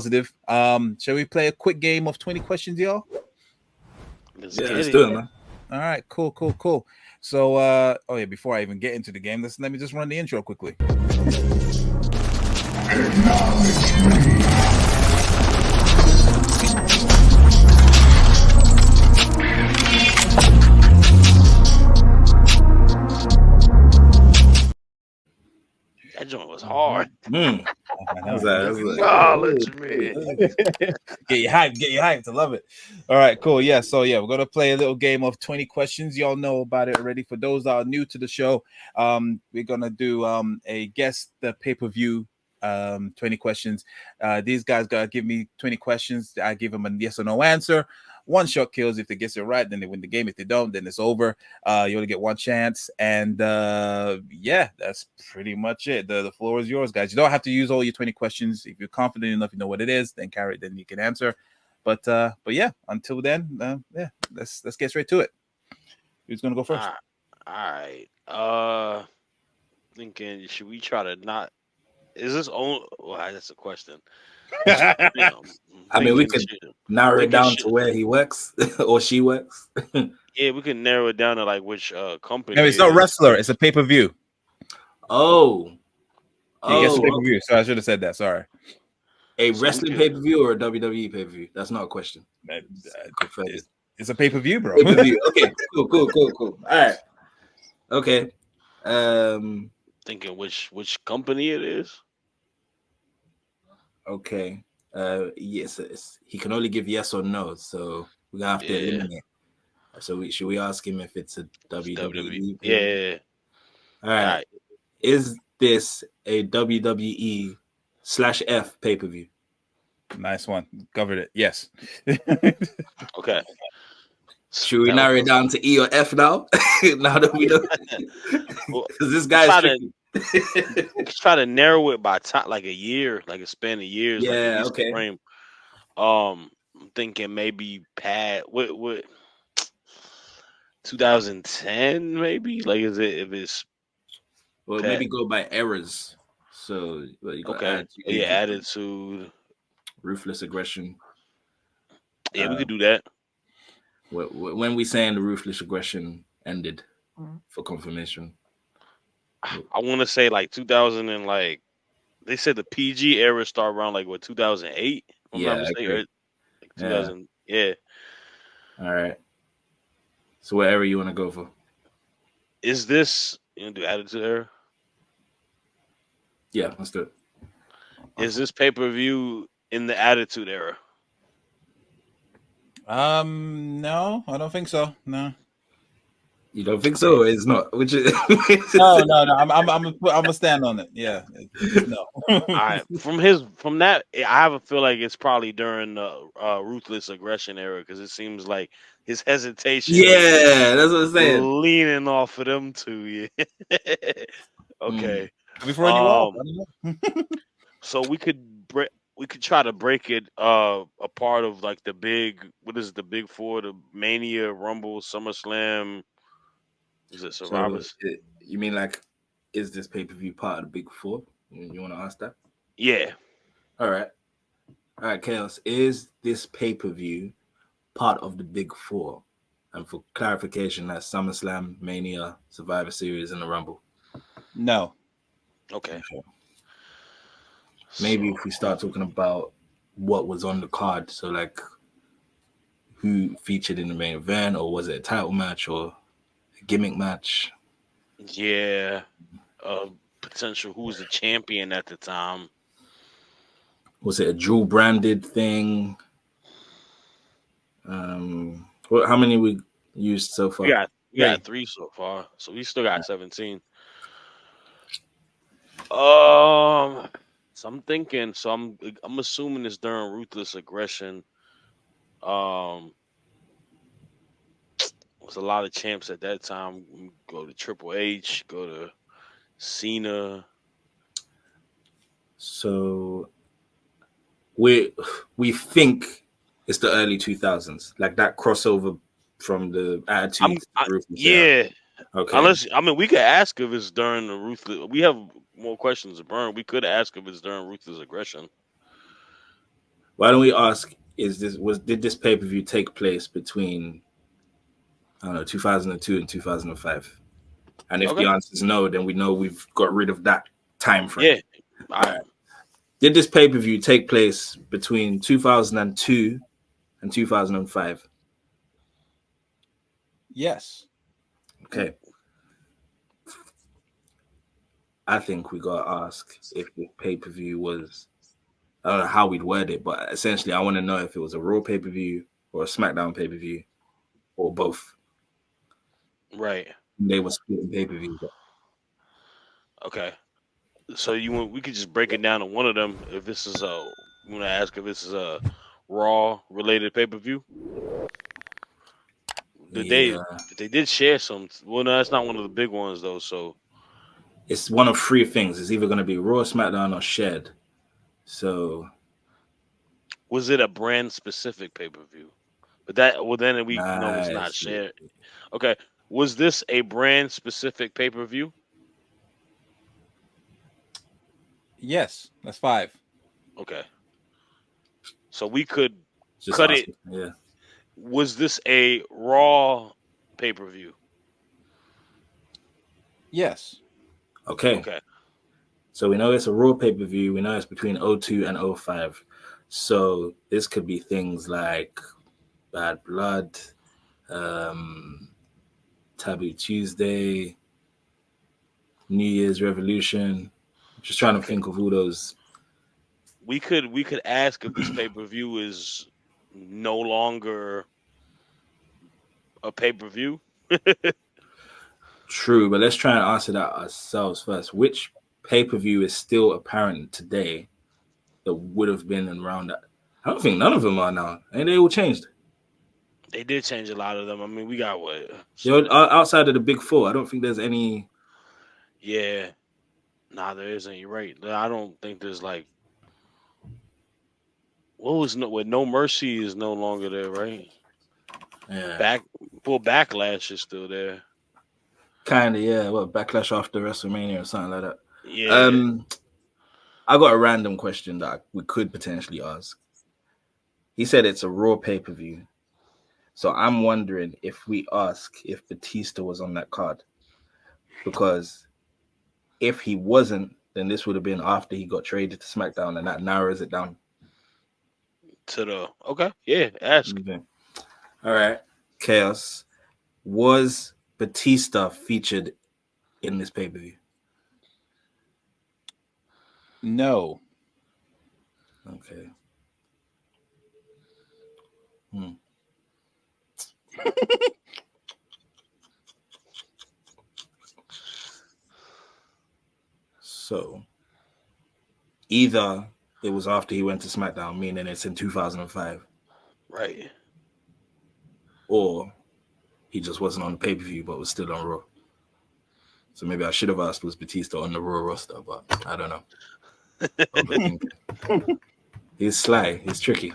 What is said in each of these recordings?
positive. Shall we play a quick game of 20 questions, y'all? Let's Let's do it, man. All right, cool. So, oh yeah, before I even get into the game, let me just run the intro quickly. That joint was hard. Acknowledge me. Get you hyped. I love it. All right, cool. Yeah, so we're gonna play a little game of 20 questions. Y'all know about it already. For those that are new to the show, we're gonna do a guess the pay-per-view 20 questions. These guys gotta give me 20 questions. I give them a yes or no answer. One shot kills. If they get it right, then they win the game. If they don't, then it's over. You only get one chance. And that's pretty much it. The floor is yours, guys. You don't have to use all your 20 questions. If you're confident enough, you know what it is, then then you can answer. But yeah, until then, let's get straight to it. Who's gonna go first? All right. Thinking, should we try to not? Is this only? Well, that's a question. I mean, we could narrow it down to where he works or she works. Yeah, we can narrow it down to like which company. No, it's not wrestler. It's a pay-per-view. Oh, it's a pay-per-view. So I should have said that. Sorry. A wrestling pay-per-view or a WWE pay-per-view? That's not a question. It's a pay-per-view, bro. Pay-per-view. Okay, cool. All right. Okay. Thinking which company it is. Okay. Yes, he can only give yes or no, so we have to eliminate. So should we ask him if it's a WWE? Yeah. All right. Is this a WWE/F pay-per-view? Nice one. Covered it. Yes. Okay. Should we narrow it down to E or F now? Now that we know, because this guy's try to narrow it by time, like a year, like a span of years. Yeah. Like Okay. Frame. I'm thinking maybe what 2010 maybe. Like, is it if it's maybe go by errors. So you got attitude, ruthless aggression. Yeah, we could do that. When we saying the ruthless aggression ended for confirmation, I want to say like 2000 and like they said the PG era started around like 2008. I'm not mistaken. Like 2000. Yeah. All right. So what era you want to go for? Is this do attitude era? Yeah, let's do it. Is this pay-per-view in the attitude era? No, I don't think so. No. You don't think so? Or it's not. Which is no. I'm gonna stand on it. Yeah. No. All right. From that, I have a feel like it's probably during the ruthless aggression era because it seems like his hesitation. Yeah, that's what I'm saying. Leaning off of them two. Yeah. Okay. Before you off. So we could try to break it a part of like the big. What is it, the big four? The Mania, Rumble, SummerSlam. Is it Survivors? So you mean like, is this pay-per-view part of the big four? You want to ask that? Yeah. All right, Chaos. Is this pay-per-view part of the big four? And for clarification, that's SummerSlam, Mania, Survivor Series, and the Rumble. No. Okay. Maybe if we start talking about what was on the card, so like who featured in the main event, or was it a title match or a gimmick match? Yeah. Potential who was the champion at the time. Was it a dual branded thing? How many we used so far? We got 3 so far, so we still got 17. So I'm thinking. So I'm assuming it's during ruthless aggression. Was a lot of champs at that time. Go to Triple H. Go to Cena. So we think it's the early 2000s, like that crossover from the Attitude. Yeah. Okay. Unless we could ask if it's during the ruthless. We have more questions to burn. We could ask if it's during ruthless aggression. Why don't we ask? Did this pay-per-view take place between 2002 and 2005? And if the answer is no, then we know we've got rid of that time frame. Yeah. All right. Did this pay-per-view take place between 2002 and 2005? Yes. Okay. I think we got to ask if the pay-per-view was, I don't know how we'd word it, but essentially I want to know if it was a Raw pay-per-view or a SmackDown pay-per-view or both. Right. They were splitting pay-per-view. Okay. So we could just break it down to one of them. If this is you want to ask if this is a Raw related pay-per-view? They did share some. Well, no, that's not one of the big ones though. So it's one of three things. It's either going to be Raw, SmackDown, or shared. So was it a brand specific pay-per-view? But then we know it's not shared. Okay. Was this a brand specific pay-per-view? Yes, that's 5. Okay. So we could just cut it. Yeah. Was this a Raw pay-per-view? Yes. Okay. So we know it's a Raw pay-per-view. We know it's between 02 and 05. So this could be things like Bad Blood, Taboo Tuesday, New Year's Revolution. Just trying to think of all those. We could ask if this pay-per-view is no longer a pay-per-view. True, but let's try and answer that ourselves first. Which pay-per-view is still apparent today that would have been around that? I don't think none of them are now. Ain't they all changed? They did change a lot of them. I mean, we got what? Outside of the big four, I don't think there's any. Yeah. Nah, there isn't. You're right. I don't think there's like. No Mercy is no longer there, right? Yeah. Backlash is still there. Kind of, yeah. Well, Backlash after WrestleMania or something like that. Yeah. I got a random question that we could potentially ask. He said it's a Raw pay-per-view. So I'm wondering if we ask if Batista was on that card. Because if he wasn't, then this would have been after he got traded to SmackDown, and that narrows it down. Okay. Yeah, ask. Okay. All right. Chaos. Was Batista featured in this pay-per-view? No. Okay. So either it was after he went to SmackDown, meaning it's in 2005. Right. Or he just wasn't on the pay-per-view but was still on Raw. So maybe I should have asked, was Batista on the Raw roster, but I don't know. He's sly. He's tricky.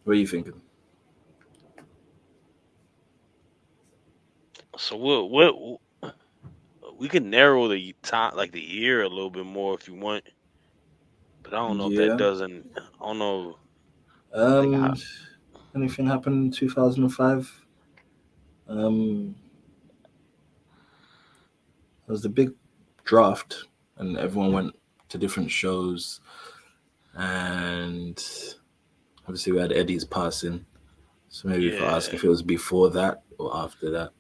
What are you thinking? So what we can narrow the time, like the year, a little bit more if you want. But I don't know if that doesn't. I don't know. Anything happened in 2005? It was the big draft, and everyone went to different shows. And obviously, we had Eddie's passing. So maybe if I ask if it was before that or after that.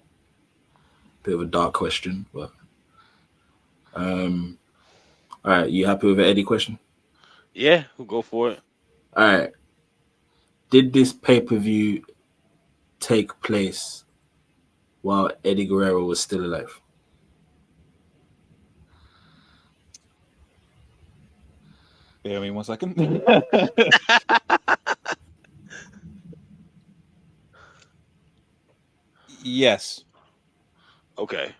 Bit of a dark question, but all right, you happy with the Eddie question? Yeah, we'll go for it. All right. Did this pay-per-view take place while Eddie Guerrero was still alive? Bear me 1 second. Yes. Okay.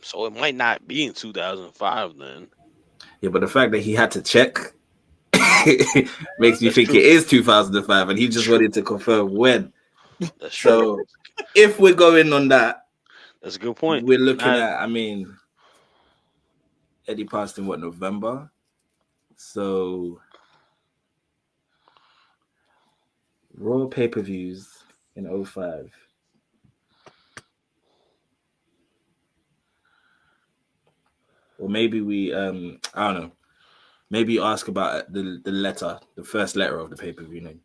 So it might not be in 2005 then. Yeah, but the fact that he had to check makes me think it is 2005, and he just wanted to confirm when. That's true. So if we're going on that, that's a good point. We're looking at, I mean, Eddie passed in November? So Raw pay-per-views in 05. Or maybe we I don't know. Maybe ask about the first letter of the pay-per-view name.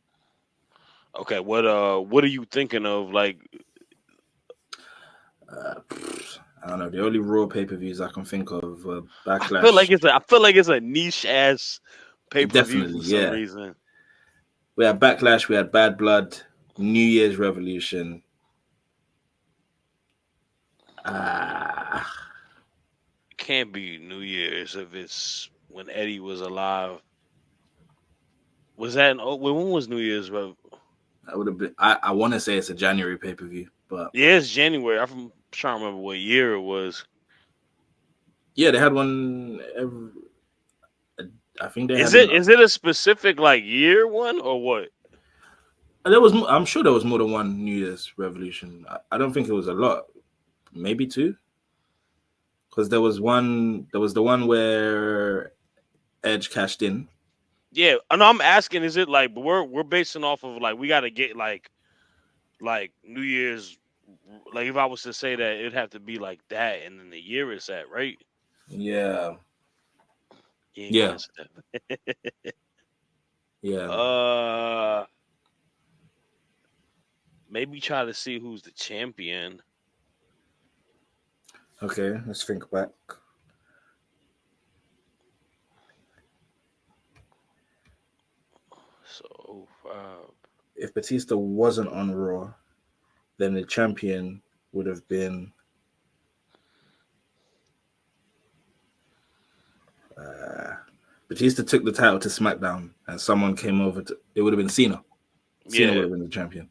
Okay, what are you thinking of? Like, I don't know. The only Raw pay-per-views I can think of Backlash. I feel like it's a niche ass pay per view Definitely, for some yeah. reason. We had Backlash, we had Bad Blood, New Year's Revolution. Can't be New Year's if it's when Eddie was alive. Was that when was New Year's? That would have been. I want to say it's a January pay-per-view, but yeah, it's January. I'm trying to remember what year it was. Yeah, they had one. I think they Is had. it a specific like year one or what? There was. I'm sure there was more than one New Year's Revolution. I don't think it was a lot. Maybe two. Because there was one. There was the one where Edge cashed in. Yeah, and I'm asking, is it like we're basing off of like we got to get like New Year's, like if I was to say that it'd have to be like that, and then the year is that, right? Yeah. You ain't gonna answer that. Yeah. Maybe try to see who's the champion. Okay, let's think back. So if Batista wasn't on Raw, then the champion would have been Batista took the title to SmackDown and someone came over to it would have been Cena. Cena would have been the champion.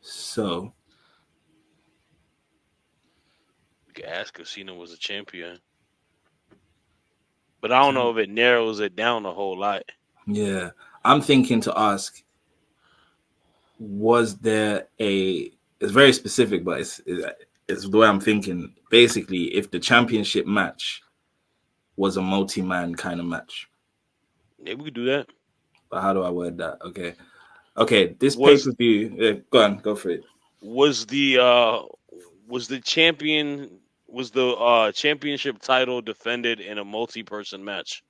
So we could ask if Cena was a champion. But I don't know if it narrows it down a whole lot. Yeah. I'm thinking to ask, was there it's very specific, but it's the way I'm thinking. Basically, if the championship match was a multi-man kind of match. Yeah, we could do that. But how do I word that? Okay, this pay-per-view, go on, go for it. Was the championship title defended in a multi-person match?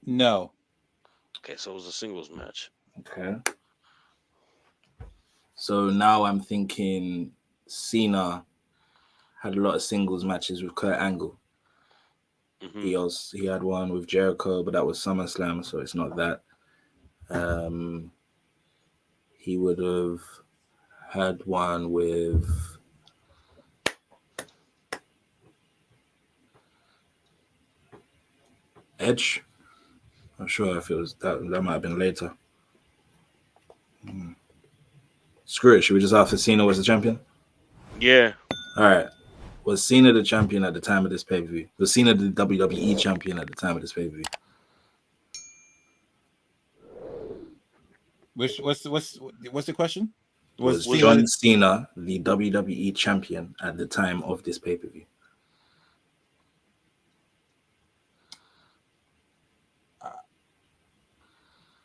No. Okay, so it was a singles match. Okay. So now I'm thinking Cena had a lot of singles matches with Kurt Angle. Mm-hmm. He had one with Jericho, but that was SummerSlam, so it's not that. He would have had one with Edge. I'm sure if it was that might have been later. Screw it. Should we just ask if Cena was the champion? Yeah. All right. Was Cena the champion at the time of this pay-per-view? Was Cena the WWE champion at the time of this pay-per-view? What's the question? Was John Cena the WWE champion at the time of this pay-per-view?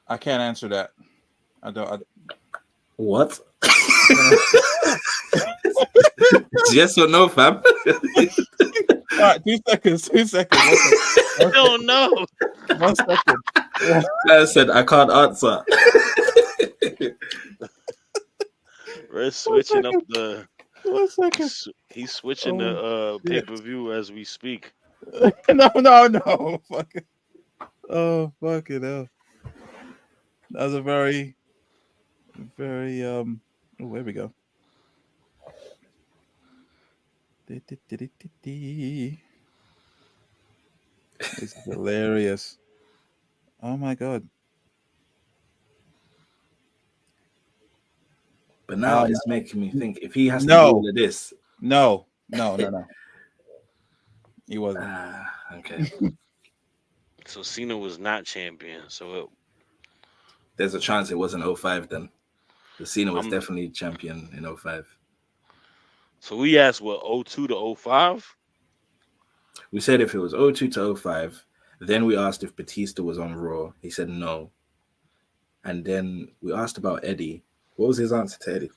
I can't answer that. I don't. What? Yes or no, fam? All right, 2 seconds. 2 seconds. I don't know. 1 second. I said I can't answer. We're switching up the. 1 second. He's switching the pay-per-view as we speak. No. Fuck it. Oh, fuck it up. That was a very oh, there we go. It's hilarious. Oh my god. But now it's making me think if he has to do all of this. No. He wasn't. Okay. So Cena was not champion. So there's a chance it wasn't 05 then. The Cena was definitely champion in 05. So we asked what 02 to 05? We said if it was 02 to 05. Then we asked if Batista was on Raw. He said no. And then we asked about Eddie. What was his answer to Eddie?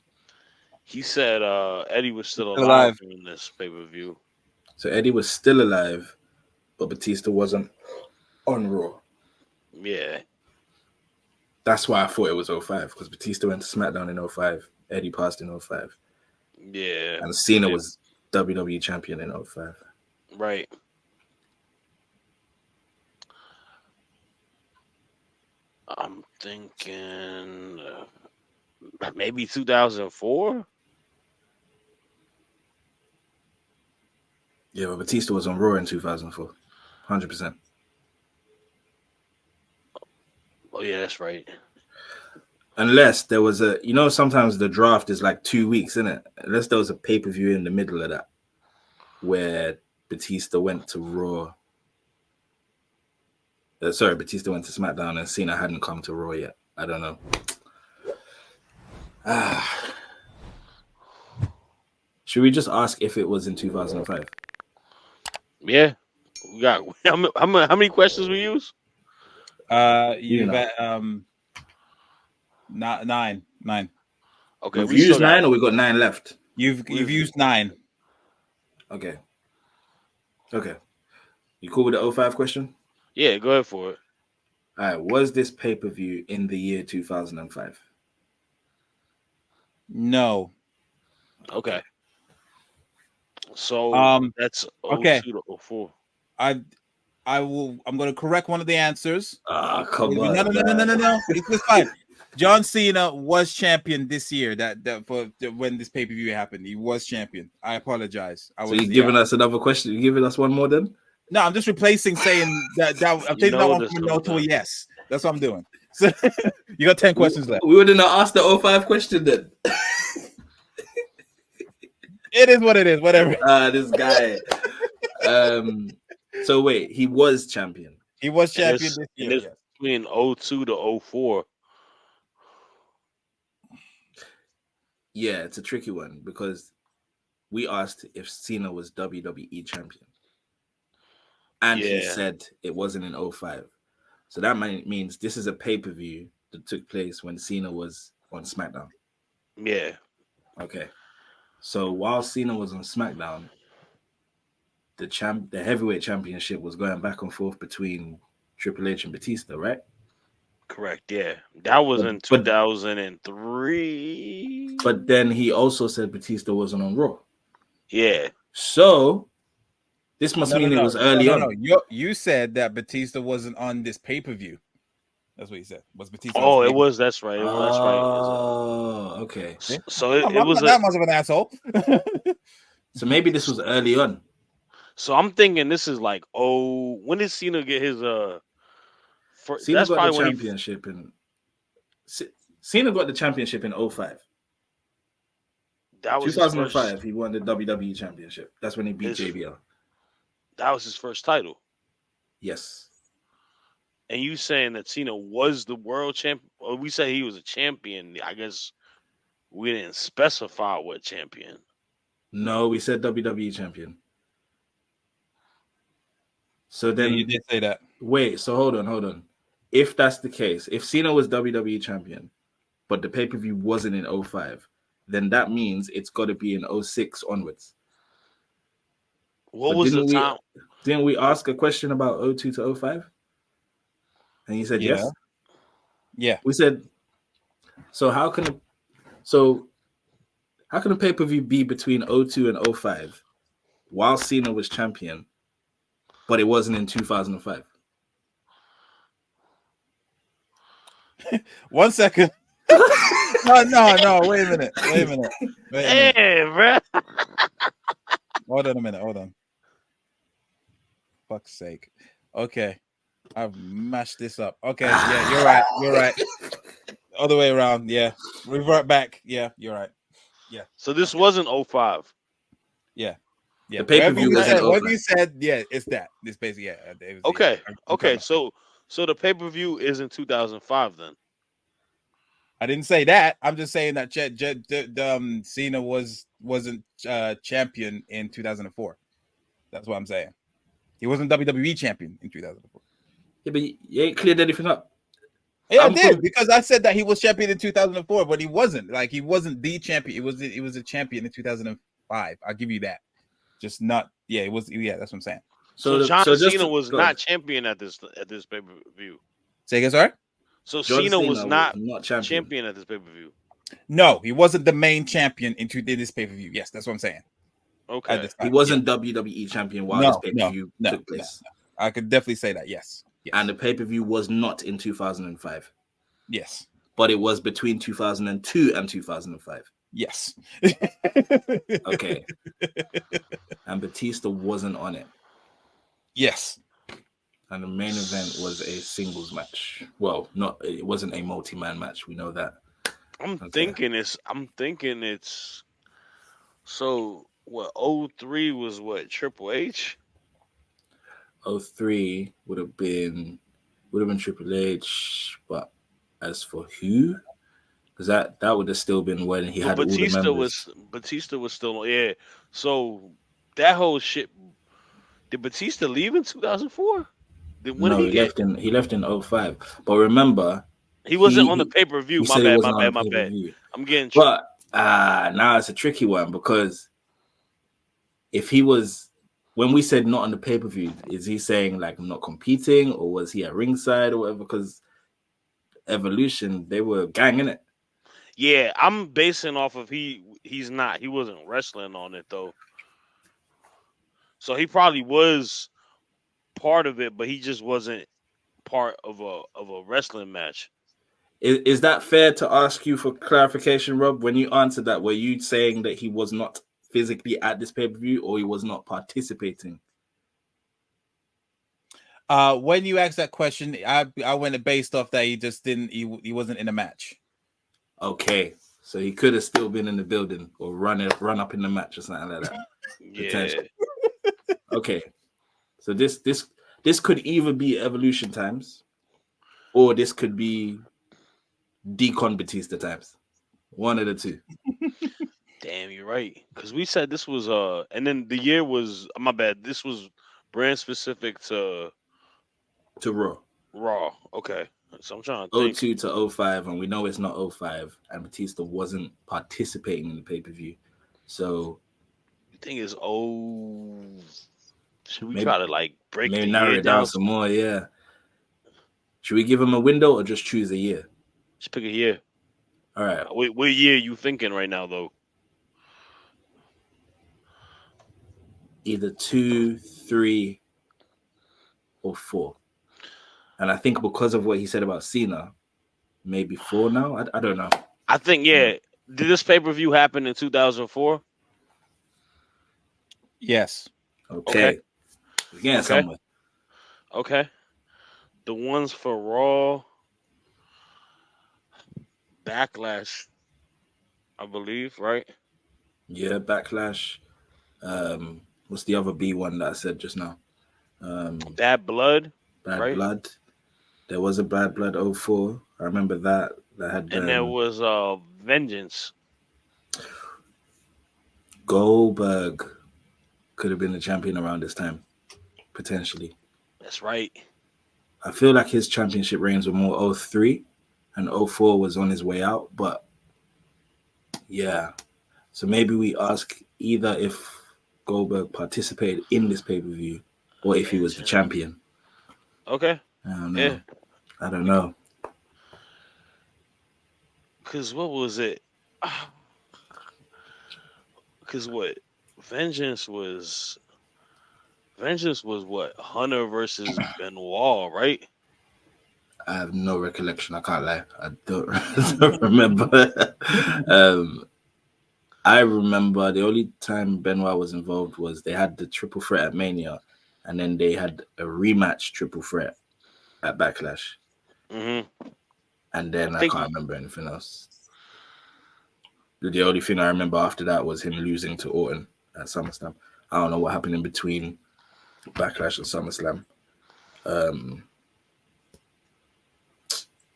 He said Eddie was still Still alive alive. during this pay-per-view. So Eddie was still alive, but Batista wasn't on Raw. Yeah. That's why I thought it was 05, because Batista went to SmackDown in 05. Eddie passed in 05. Yeah. And Cena was WWE champion in 05. Right. I'm thinking maybe 2004. Yeah, but Batista was on Raw in 2004. 100%. Oh yeah, that's right. Unless there was sometimes the draft is like 2 weeks, isn't it? Unless there was a pay-per-view in the middle of that where Batista went to Raw. Batista went to SmackDown and Cena hadn't come to Raw yet. I don't know. Should we just ask if it was in 2005? Yeah. We got how many questions we use? You've nine. Okay, We've used 9 or we got 9 left? You've used 9. Okay. You cool with the 05 question? Yeah, go ahead for it. All right. Was this pay-per-view in the year 2005? No. Okay. So that's 02 to 04. I'm going to correct one of the answers. Come on. No. It's fine. John Cena was champion this year. When this pay-per-view happened, he was champion. I apologize. So you're giving us another question? You're giving us one more then? No, I'm just replacing saying that I'm taking that one from no to a yes. That's what I'm doing. So you got 10 questions left. We wouldn't have asked the 05 question then. It is what it is. Whatever. This guy. So wait, he was champion. He was champion this year. Yes. Between 02 to 04. Yeah, it's a tricky one because we asked if Cena was WWE champion. And he said it wasn't in 05. So that means this is a pay-per-view that took place when Cena was on SmackDown. Yeah. Okay. So while Cena was on SmackDown, the heavyweight championship was going back and forth between Triple H and Batista, right? Correct, yeah. That was in 2003. But then he also said Batista wasn't on Raw. Yeah. So this must mean it was early on. No. You said that Batista wasn't on this pay-per-view. That's what he said. Was Batista? Oh, it was. That's right. That's right. Oh, okay. So it was that much of an asshole. So maybe this was early on. So I'm thinking this is like, when did Cena get his Cena got the championship Cena got the championship in 05. That was 2005. He won the WWE championship. That's when he beat JBL. That was his first title. Yes. And you saying that Cena was the world champion? Or we say he was a champion. I guess we didn't specify what champion. No, we said WWE champion. So then you did say that. Wait, so hold on. If that's the case, if Cena was WWE champion, but the pay-per-view wasn't in 05, then that means it's got to be in 06 onwards. What was the time? Didn't we ask a question about 02 to 05? And you said yes? Yeah. We said, so how can a pay-per-view be between 02 and 05 while Cena was champion, but it wasn't in 2005? 1 second. No. Wait a minute. Hey, bro. Hold on a minute. Hold on. Fuck's sake. Okay. I've mashed this up. Okay. Yeah, you're right. Other way around. Yeah. Revert back. Yeah, you're right. Yeah. So this wasn't 05. Yeah. The pay-per-view was in 05. What you said, yeah, it's that. This basically, yeah. Okay. So the pay-per-view is in 2005 then. I didn't say that. I'm just saying that Cena was wasn't champion in 2004. That's what I'm saying. He wasn't WWE champion in 2004. Yeah, but you ain't cleared anything up. Yeah, I did, because I said that he was champion in 2004, but he wasn't. Like, he wasn't the champion. He was a champion in 2005. I'll give you that. Just not. Yeah, it was. Yeah, that's what I'm saying. So John Cena was not champion at this pay per view. Say again, sorry. So Cena was not champion at this pay per view. No, he wasn't the main champion in this pay per view. Yes, that's what I'm saying. Okay, he wasn't WWE champion while this pay per view took place. No. I could definitely say that. Yes. And the pay per view was not in 2005. Yes, but it was between 2002 and 2005. Yes. Okay. And Batista wasn't on it. Yes. And the main event was a singles match. Well, it wasn't a multi-man match. We know that. I'm thinking it's so what 03 was what Triple H? 03 would have been Triple H, but as for who? Because that would have still been when he had Batista all the members. Batista was still So that whole shit. Did Batista leave in 2004? No, he left in 05. But remember, he wasn't on the pay per view. My bad. I'm getting. But now it's a tricky one, because if he was, when we said not on the pay per view, is he saying like I'm not competing, or was he at ringside or whatever? Because Evolution, they were ganging it. Yeah, I'm basing off of he wasn't wrestling on it though. So he probably was part of it, but he just wasn't part of a wrestling match. Is that fair to ask you for clarification, Rob? When you answered that, were you saying that he was not physically at this pay-per-view, or he was not participating? When you asked that question, I went based off that he just didn't. He wasn't in a match. Okay, so he could have still been in the building or run up in the match or something like that. Yeah. Okay, so this could either be Evolution times, or this could be Decon Batista times. One of the two. Damn, you're right. Because we said this was and then the year was my bad. This was brand specific to Raw. Raw. Okay. So I'm trying to think. 02 to 05, and we know it's not 05, and Batista wasn't participating in the pay-per-view. So you think it's should we try to like break maybe the narrow year it down some more? Yeah. Should we give him a window or just choose a year? Just pick a year. All right. What year are you thinking right now, though? Either 2, 3, or 4. And I think because of what he said about Cena, maybe 4 now. I don't know. I think, yeah. Did this pay-per-view happen in 2004? Yes. Okay. Again, somewhere. Okay. The ones for Raw, Backlash, I believe, right? Yeah, Backlash. What's the other B one that I said just now? Bad Blood. Bad Blood. There was a Bad Blood 04. I remember that. That had. And there was Vengeance. Goldberg could have been the champion around this time, potentially. That's right. I feel like his championship reigns were more 03, and 04 was on his way out. But yeah, so maybe we ask either if Goldberg participated in this pay-per-view or if he was the champion. Okay. I don't know. Yeah. I don't know. Because what was it? Because what? Vengeance was what? Hunter versus Benoit, right? I have no recollection. I can't lie. I don't remember. I remember the only time Benoit was involved was they had the triple threat at Mania, and then they had a rematch triple threat at Backlash. Mm-hmm. And then I can't remember anything else. The only thing I remember after that was him losing to Orton at SummerSlam. I don't know what happened in between Backlash and SummerSlam.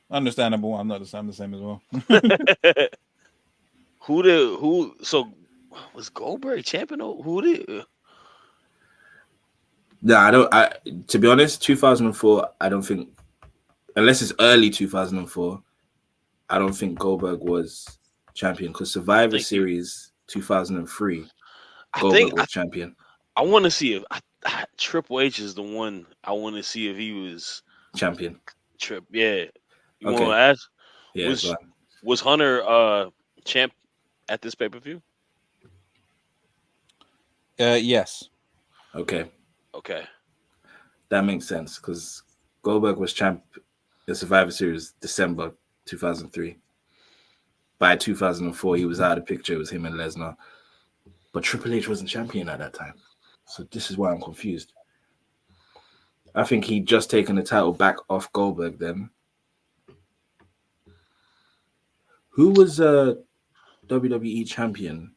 Understandable. I'm the same as well. So Was Goldberg champion? Who did? No, I don't. To be honest, 2004. I don't think, unless it's early 2004. I don't think Goldberg was champion because Survivor Thank you. Series 2003, I Goldberg think was champion. I want to see if Triple H is the one. I want to see if he was Champion. Yeah. You want Okay. to ask? Yeah. Go on. Was Hunter champ at this pay-per-view? Yes. Okay. Okay. That makes sense because Goldberg was champ in Survivor Series December 2003. By 2004, he was out of the picture. It was him and Lesnar. But Triple H wasn't champion at that time. So this is why I'm confused. I think he'd just taken the title back off Goldberg then. Who was WWE champion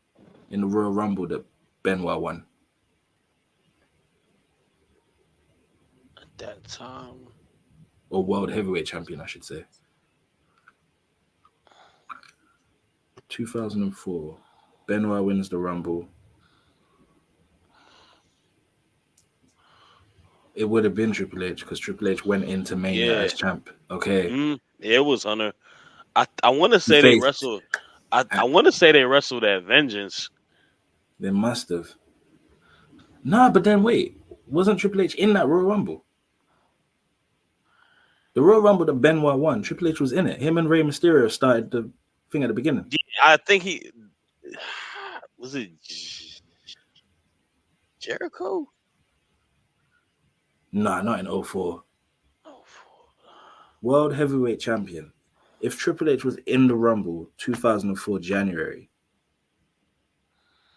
in the Royal Rumble that Benoit won? At that time. Or World Heavyweight champion, I should say. 2004. Benoit wins the Rumble. It would have been Triple H because Triple H went into Mania as champ. Okay. It was Hunter. I want to say they wrestled. I want to say they wrestled at Vengeance. They must have. Nah, but then wait. Wasn't Triple H in that Royal Rumble? The Royal Rumble that Benoit won, Triple H was in it. Him and Rey Mysterio started the thing at the beginning. Yeah, I think he... Was it Jericho? Nah, not in 04. World Heavyweight Champion. If Triple H was in the Rumble 2004 January,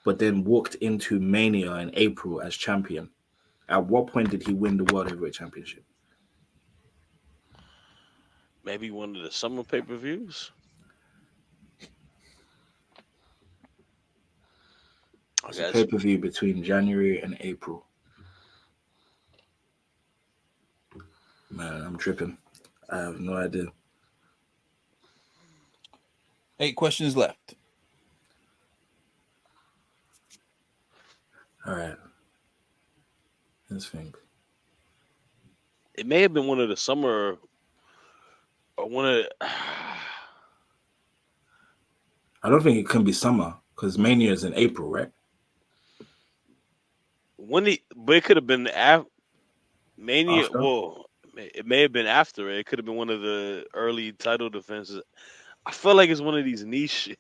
but then walked into Mania in April as champion, at what point did he win the World Heavyweight Championship? Maybe one of the summer pay-per-views? It's a pay-per-view between January and April. Man, I'm tripping. I have no idea. 8 questions left. All right. Let's think. It may have been one of the summer, or one of. I don't think it can be summer because Mania is in April, right? But it could have been Mania. After? Well, it may have been after it. It could have been one of the early title defenses. I feel like it's one of these niche.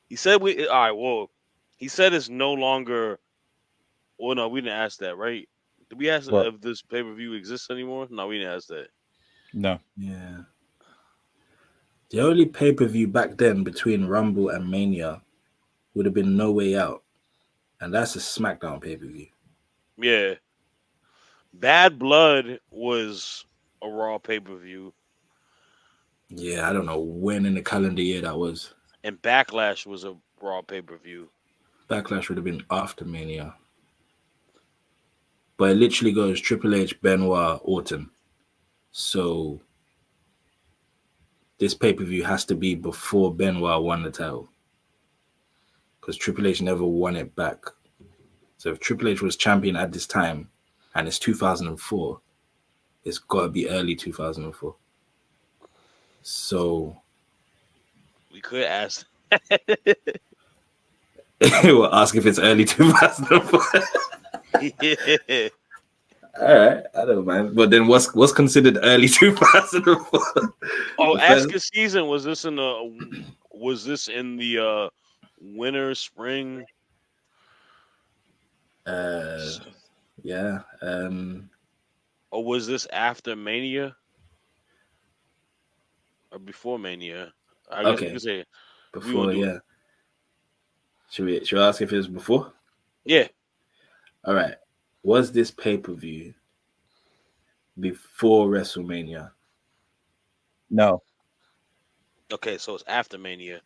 He said all right. Well, he said it's no longer. Well, no, we didn't ask that, right? Did we ask if this pay-per-view exists anymore? No, we didn't ask that. No. Yeah. The only pay-per-view back then between Rumble and Mania would have been No Way Out. And that's a SmackDown pay-per-view. Yeah. Bad Blood was a Raw pay-per-view. Yeah, I don't know when in the calendar year that was. And Backlash was a Raw pay-per-view. Backlash would have been after Mania. But it literally goes Triple H, Benoit, Orton. So this pay-per-view has to be before Benoit won the title. Because Triple H never won it back. So if Triple H was champion at this time, and it's 2004, it's got to be early 2004. So we could ask. We'll ask if it's early 2004. Yeah. All right, I don't mind. But then what's considered early 2004? Oh, ask a season. Was this in the winter, spring? Yeah. Or was this after Mania? Or before Mania? I guess we could say before, yeah. Should we ask if it was before? Yeah. All right. Was this pay-per-view before WrestleMania? No. Okay, so it's after Mania.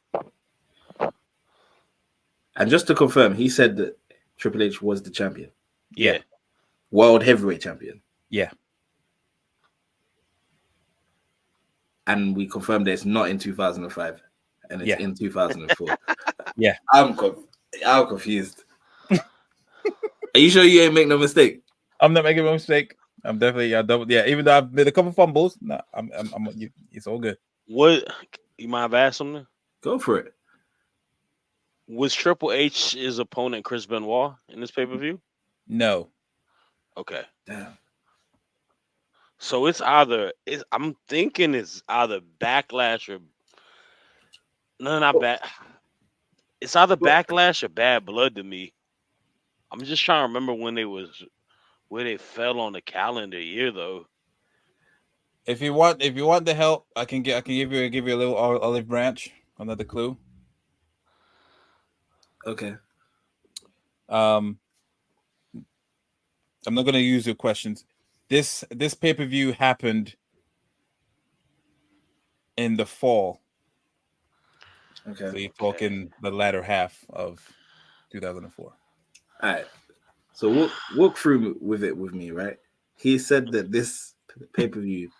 And just to confirm, he said that Triple H was the champion. Yeah. World Heavyweight Champion. Yeah. And we confirmed that it's not in 2005 and it's in 2004. Yeah. I'm confused. Are you sure you ain't make no mistake? I'm not making a mistake. I'm definitely even though I've made a couple fumbles, no, it's all good. What you might have asked something? Go for it. Was Triple H's opponent Chris Benoit in this pay-per-view? No. Okay. Damn. So I'm thinking it's either Backlash or no, not bad. It's either Backlash or Bad Blood to me. I'm just trying to remember where they fell on the calendar year though. If you want the help, I can give you a little olive branch, another clue. Okay. I'm not gonna use your questions. This pay-per-view happened in the fall. Okay. So you're talking the latter half of 2004. All right. So walk through with it with me, right? He said that this pay-per-view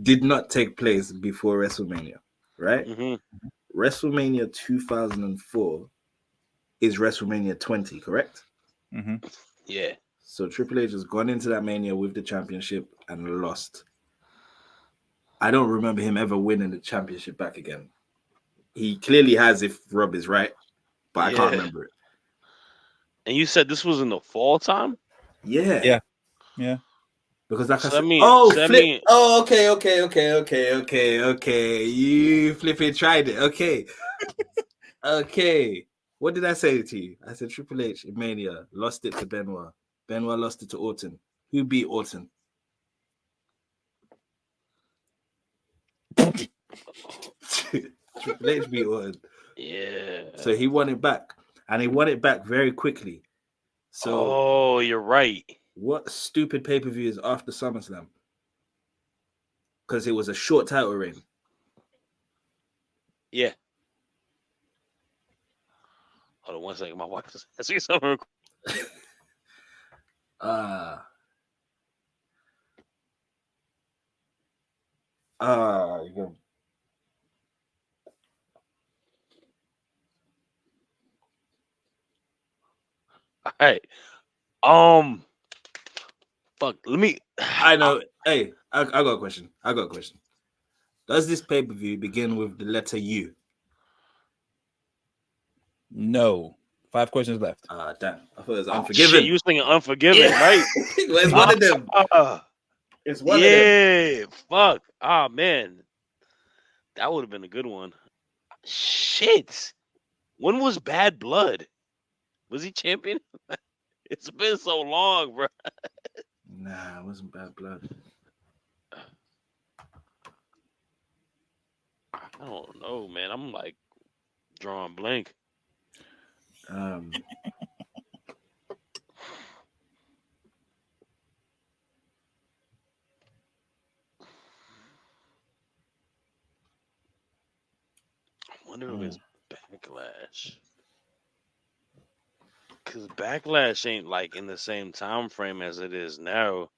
did not take place before WrestleMania, right? Mm-hmm. WrestleMania 2004 is WrestleMania 20, correct? Mm-hmm. Yeah. So Triple H has gone into that Mania with the championship and lost. I don't remember him ever winning the championship back again. He clearly has, if Rob is right, but I can't remember it. And you said this was in the fall time? Yeah. Because like I said, flip. Oh, okay. You flipping tried it. Okay. Okay. What did I say to you? I said Triple H in Mania lost it to Benoit. Benoit lost it to Orton. Who beat Orton? Triple H beat Orton. Yeah. So he won it back. And he won it back very quickly. So you're right. What stupid pay-per-view is after SummerSlam? Because it was a short title reign. Yeah. Hold on 1 second. My wife is asking something. Yeah. All right. Fuck. Let me. I know. Hey, I got a question. Does this pay-per-view begin with the letter U? No. 5 questions left. Damn. I thought it was Unforgiven. Shit, you was thinking Unforgiven, right? Well, it's one of them. It's one of them. Yeah. Fuck. Ah, man. That would have been a good one. Shit. When was Bad Blood? Was he champion? It's been so long, bro. Nah, it wasn't Bad Blood. I don't know, man. I'm like drawing blank. I wonder if it's Backlash. Because Backlash ain't like in the same time frame as it is now.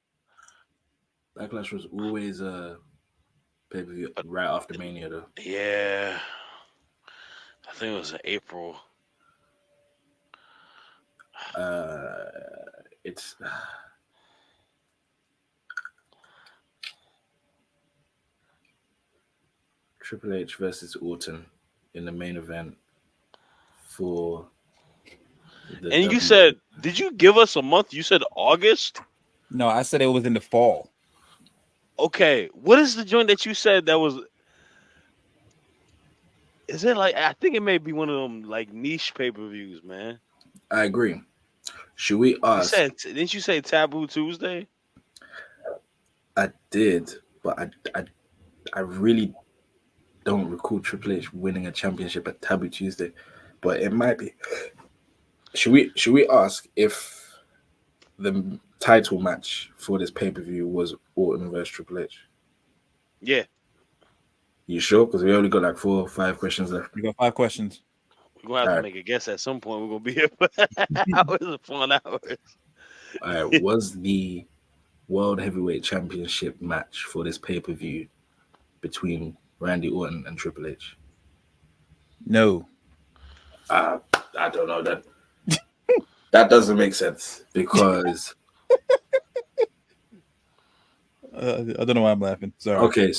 Backlash was always a pay-per-view right after Mania, though. Yeah. I think it was in April. It's Triple H versus Orton in the main event for the And you said, did you give us a month? You said August? No, I said it was in the fall. Okay. What is the joint that you said that was? Is it like, I think it may be one of them like niche pay-per-views, man. I agree. Should we ask? Didn't you say Taboo Tuesday? I did, but I really don't recall Triple H winning a championship at Taboo Tuesday, but it might be. Should we ask if the title match for this pay-per-view was Orton versus Triple H? Yeah. You sure? Because we only got like 4 or 5 questions left. We got 5 questions. We're going to have to make a guess at some point. We're going to be here for hours upon hours. All right. Was the World Heavyweight Championship match for this pay-per-view between Randy Orton and Triple H? No. I don't know that. That doesn't make sense because I don't know why I'm laughing. Sorry. okay,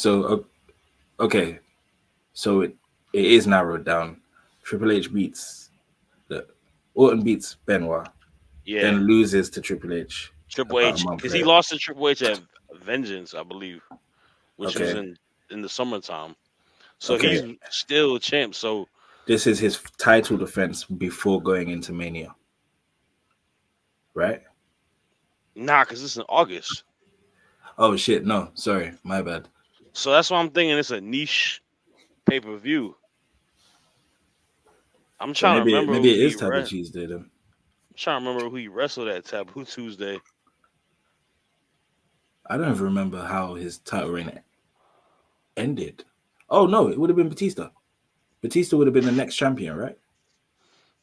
so it is narrowed down. Triple H beats Orton beats Benoit, Yeah, then loses to Triple H Triple about a H, month because he later. lost to Triple H at Vengeance, I believe, which was Okay, in the summertime. So okay. he's still a champ. So This is his title defense before going into Mania, right? nah, because it's in August. Oh shit! No, sorry, my bad. So that's why I'm thinking it's a niche pay per view. I'm So trying to remember maybe who it is he Taboo re- Tuesday then. I'm trying to remember who he wrestled at Taboo Tuesday. I don't even remember how his title reign ended. Oh no, it would have been Batista. Batista would have been the next champion, right?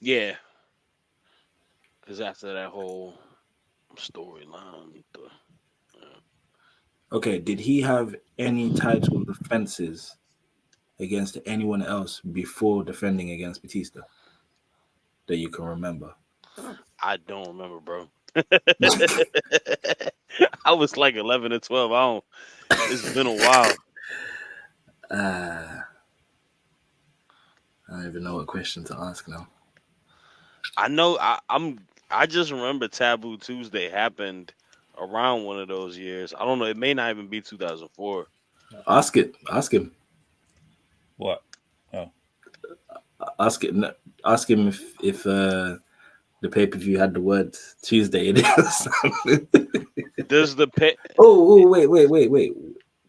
Yeah, because after that whole storyline, Okay, did he have any title defenses against anyone else before defending against Batista that you can remember? I don't remember, bro. I was like 11 or 12. I don't. It's been a while. I don't even know what question to ask now. I know. I just remember Taboo Tuesday happened around one of those years. I don't know. It may not even be 2004. Ask it. Ask him. What? Oh, Ask it. Ask him if the pay per view had the word Tuesday in it. Does the pay? Wait.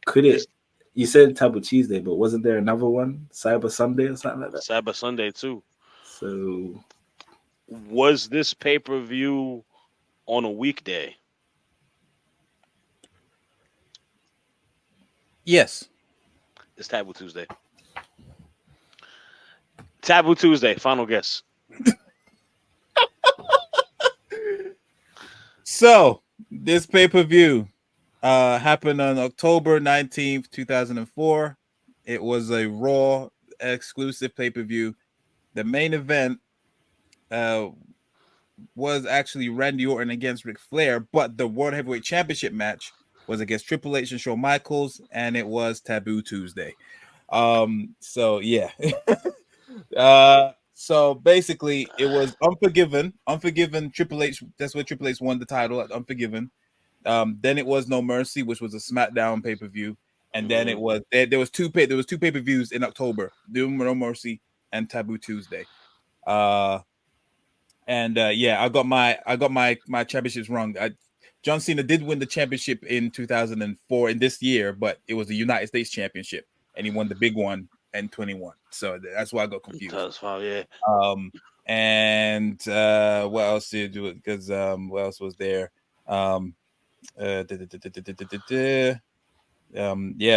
Could Is it? You said Taboo Tuesday, but wasn't there another one, Cyber Sunday or something like that? Cyber Sunday too? So Was this pay per view on a weekday? yes. It's Taboo Tuesday. Taboo Tuesday. Final guess. So this pay-per-view happened on October 19th, 2004. It was a Raw exclusive pay-per-view. The main event was actually Randy Orton against Ric Flair, but the World Heavyweight Championship match was against Triple H and Shawn Michaels, and it was Taboo Tuesday. So yeah. So basically it was Unforgiven Triple H. That's where Triple H won the title at Unforgiven. Then it was No Mercy, which was a SmackDown pay-per-view. And then it was there was two pay-per-views in October, Doom No Mercy and Taboo Tuesday. Yeah, I got my championships wrong. John Cena did win the championship in 2004 in this year, but it was the United States Championship, and he won the big one in 21. So that's why I got confused. Yeah. And what else did you do? Because what else was there? Yeah,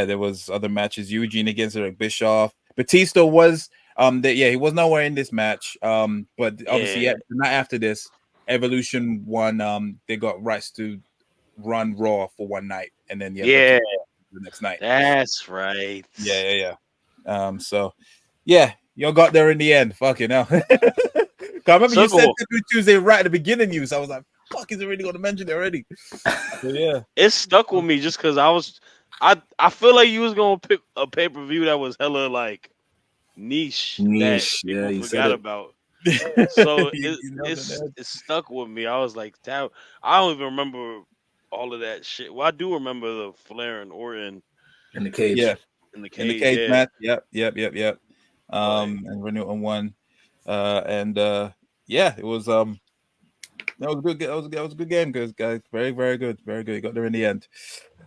there was other matches. Eugene against Eric Bischoff. Batista was he was nowhere in this match. But obviously the night after this, Evolution won. They got rights to run Raw for one night, and then the next night. That's right. Yeah. So yeah, y'all got there in the end. Fucking hell. I remember you said Tuesday right at the beginning, so I was like, fuck, is it really going to mention it already? So, yeah. It stuck with me just because I feel like you was going to pick a pay-per-view that was hella like niche that people forgot about. So it stuck with me. I was like, I don't even remember all of that shit. Well, I do remember the Flair and Orton in the cage. Yeah. In the cage match. Yep. And Renew on one. Yeah, it was that was good. That was a good game, guys. Very, very good. Very good. Got there in the end.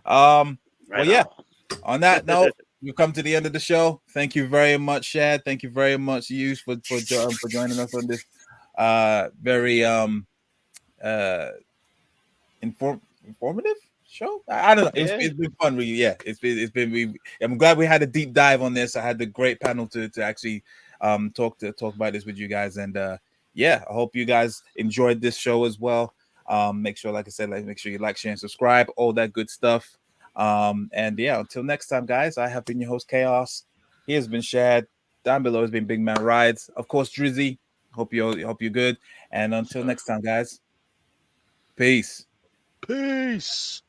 On that note, we've come to the end of the show. Thank you very much, Shad. Thank you very much, Hughes, for joining us on this very informative show. I don't know. It's been fun, really. Yeah, it's been. I'm glad we had a deep dive on this. I had the great panel to actually talk about this with you guys, and I hope you guys enjoyed this show as well. Make sure, like I said, make sure you like, share, and subscribe, all that good stuff. Until next time, guys, I have been your host, Chaos. He has been Shad. Down below has been Big Man Rides. Of course, Drizzy. Hope you're good. And until next time, guys. Peace. Peace.